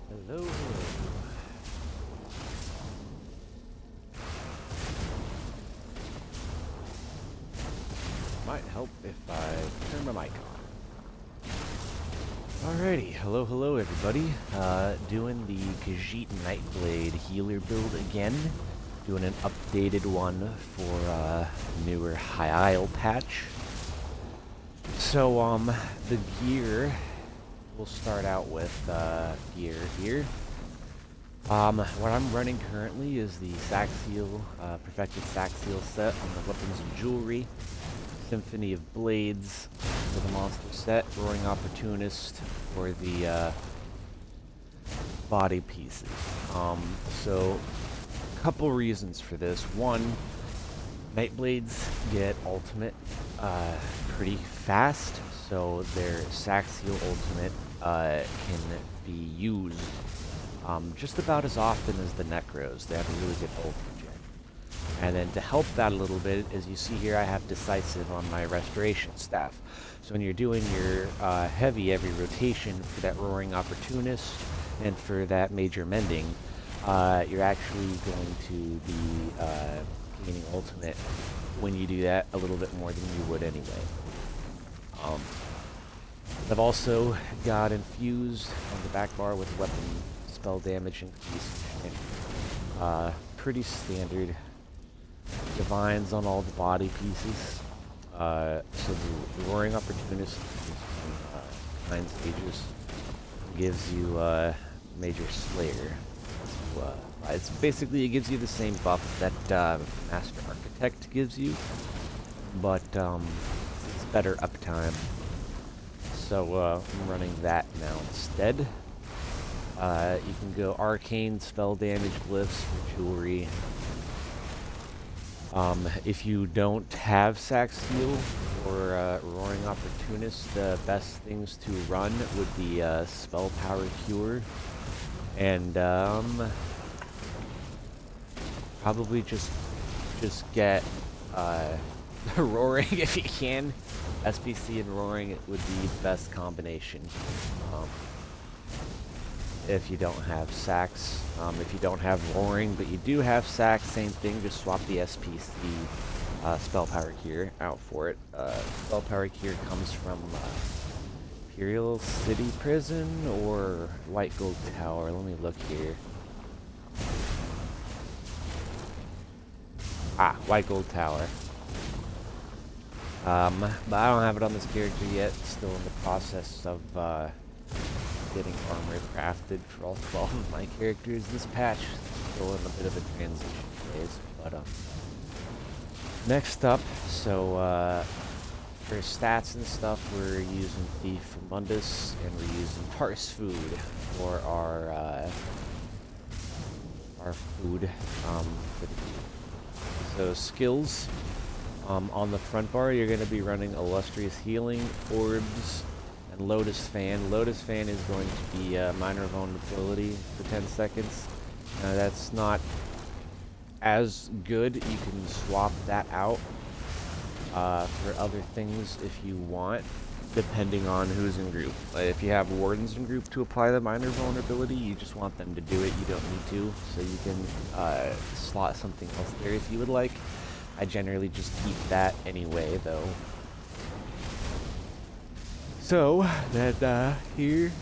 Hello, hello. Might help if I turn my mic on. Alrighty, hello, hello everybody. Doing the Khajiit Nightblade healer build again. Doing an updated one for newer High Isle patch. So, the gear, we'll start out with gear here. What I'm running currently is the Saxiel, Perfected Saxiel set on the weapons and jewelry. Symphony of Blades for the monster set. Roaring Opportunist for the body pieces. So, a couple reasons for this. One, Nightblades get ultimate pretty fast, so their Saxiel ultimate can be used just about as often as the Necros. They have a really good ult regen. And then to help that a little bit, as you see here, I have Decisive on my Restoration staff. So when you're doing your heavy every rotation for that Roaring Opportunist and for that Major Mending, you're actually going to be gaining ultimate when you do that a little bit more than you would anyway. I've also got Infused on the back bar with weapon spell damage increase. Pretty standard. Divines on all the body pieces. So the Roaring Opportunist from 9 stages gives you Major Slayer. It's basically, it gives you the same buff that Master Architect gives you, but it's better uptime. So I'm running that now instead. You can go Arcane Spell Damage Glyphs for jewelry. If you don't have Saxiel or Roaring Opportunist, the best things to run would be Spell Power Cure and probably just get Roaring if you can. SPC and Roaring would be the best combination. If you don't have Sax. If you don't have Roaring, but you do have Sax, same thing, just swap the SPC Spell Power Cure out for it. Spell Power Cure comes from Imperial City Prison or White Gold Tower. Let me look here. White Gold Tower. But I don't have it on this character yet. Still in the process of getting armor crafted for all 12 of my characters. This patch is still in a bit of a transition phase. But next up, so for stats and stuff, we're using Thief from Mundus, and we're using Parse Food for our food. So skills. On the front bar, you're going to be running Illustrious Healing, Orbs, and Lotus Fan. Lotus Fan is going to be minor vulnerability for 10 seconds. That's not as good. You can swap that out for other things if you want, depending on who's in group. If you have Wardens in group to apply the minor vulnerability, you just want them to do it. You don't need to, so you can slot something else there if you would like. I generally just keep that anyway, though. So, that here,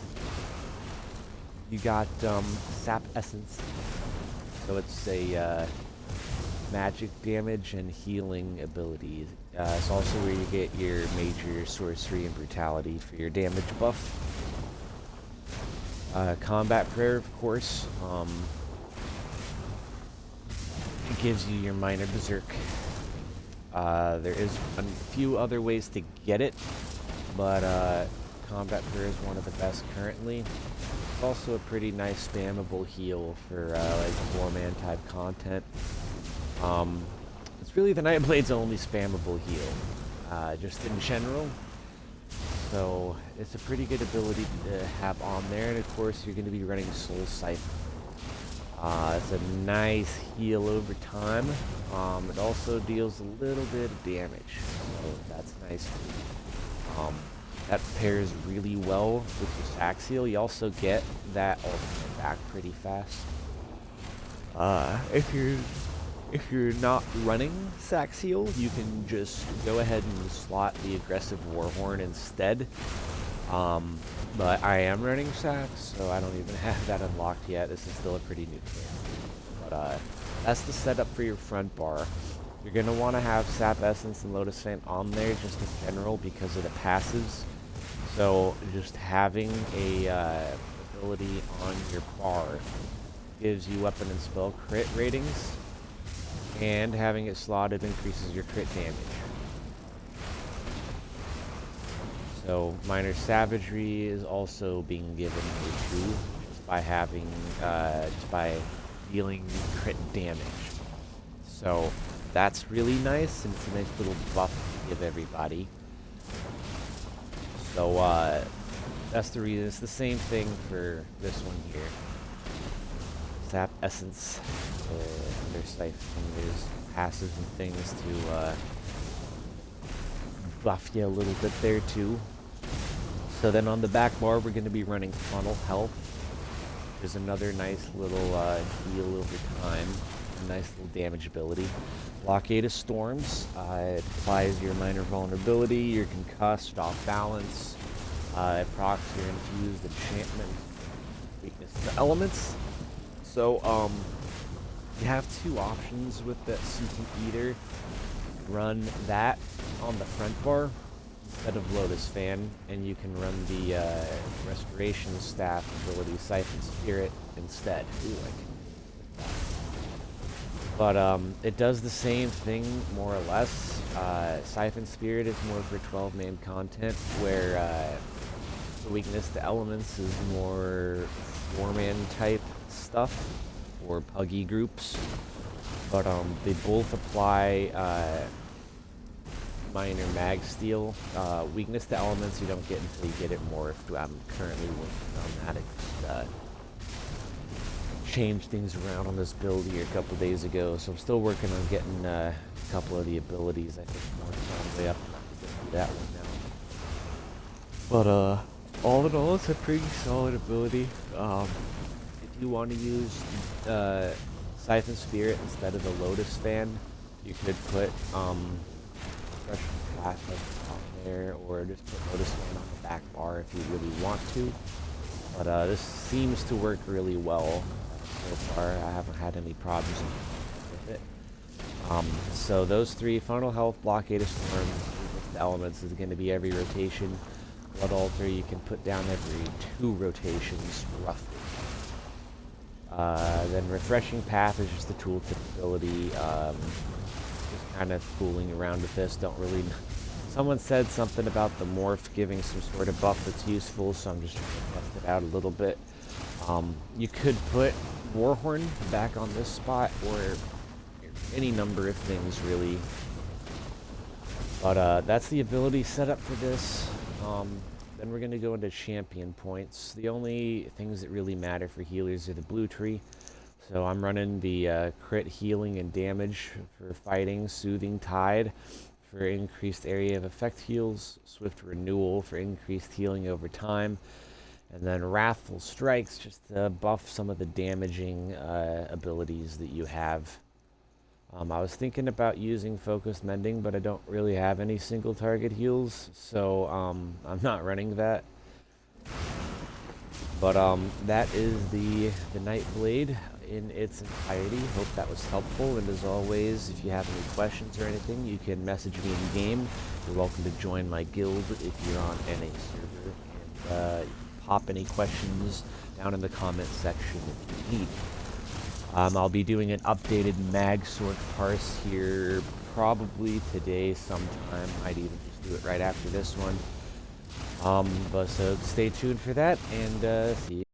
you got Sap Essence. So it's a magic damage and healing ability. It's also where you get your major sorcery and brutality for your damage buff. Combat Prayer, of course. It gives you your minor berserk. There is a few other ways to get it, but Combat Prayer is one of the best currently. It's also a pretty nice spammable heal for like 4-man type content. It's really the Nightblade's only spammable heal, just in general. So it's a pretty good ability to have on there, and of course you're going to be running Soul Siphon. It's a nice heal over time. It also deals a little bit of damage, so that's nice too. That pairs really well with your Saxiel. You also get that ultimate back pretty fast. If you're not running Sax Heal, you can just go ahead and slot the aggressive Warhorn instead. But I am running Sax, so I don't even have that unlocked yet. This is still a pretty new game. But that's the setup for your front bar. You're going to want to have Sap Essence and Lotus Fan on there just in general because of the passives. So just having a ability on your bar gives you weapon and spell crit ratings, and having it slotted increases your crit damage. So Minor Savagery is also being given here too, just by having, just by dealing crit damage. So that's really nice, and it's a nice little buff to give everybody. So that's the reason. It's the same thing for this one here. Sap Essence, there's Siphon, there's passives and things to buff you a little bit there too. So then on the back bar, we're going to be running Funnel Health. There's another nice little heal over time, a nice little damage ability. Blockade of Storms, it applies your minor vulnerability, your concussed, off balance, it procs your infused enchantment, weakness to elements. So you have two options with this. You can either run that on the front bar instead of Lotus Fan, and you can run the Restoration Staff ability, Siphon Spirit, instead. Ooh, but it does the same thing, more or less. Siphon Spirit is more for 12-man content, where the weakness to elements is more 4-man type stuff, or puggy groups. But they both apply minor mag steel. Weakness to elements you don't get until you get it morphed. I'm currently working on that. I just changed things around on this build here a couple days ago, so I'm still working on getting a couple of the abilities. I think more on the way up to get through that one now. But all in all, it's a pretty solid ability. If you want to use Siphon Spirit instead of the Lotus Fan, you could put Fresh Flashlight on there, or just put Lotus Fan on the back bar if you really want to. But this seems to work really well so far. I haven't had any problems with it. So those three: Funnel Health, Blockade of Storms, the elements is going to be every rotation. Blood Altar you can put down every 2 rotations, roughly. Then Refreshing Path is just a tooltip ability. Just kind of fooling around with this. Don't really. Someone said something about the morph giving some sort of buff that's useful, so I'm just trying to test it out a little bit. You could put Warhorn back on this spot, or any number of things really. But that's the ability setup for this. Then we're going to go into champion points. The only things that really matter for healers are the blue tree. So I'm running the crit healing and damage for fighting, Soothing Tide for increased area of effect heals, Swift Renewal for increased healing over time, and then Wrathful Strikes just to buff some of the damaging abilities that you have. I was thinking about using Focused Mending, but I don't really have any single target heals, so I'm not running that. But that is the Nightblade in its entirety. Hope that was helpful, and as always, if you have any questions or anything, you can message me in game. You're welcome to join my guild if you're on NA server, and pop any questions down in the comment section if you need. I'll be doing an updated mag sort parse here probably today sometime. Might even just do it right after this one. But so stay tuned for that, and see you.